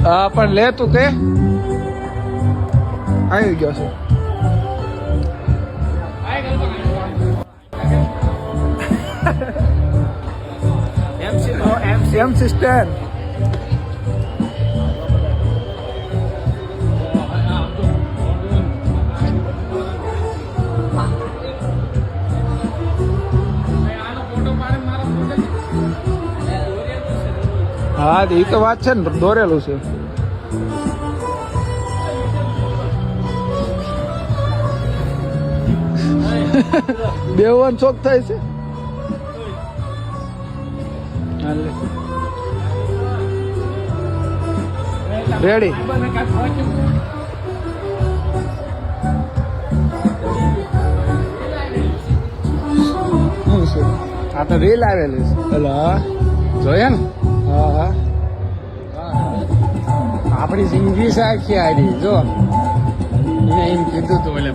હા પણ લે તું કે આવી ગયો છે. એમ સિસ્ટર હા એ તો વાત છે ને દોરેલું છે. બેવન શોખ થાય છે. રેડી આ તો રીલ આવેલી છે. હા જોયા ને. હા હા આપણી જિંદગી સાચી આવી જો એને એમ કીધું તું એટલે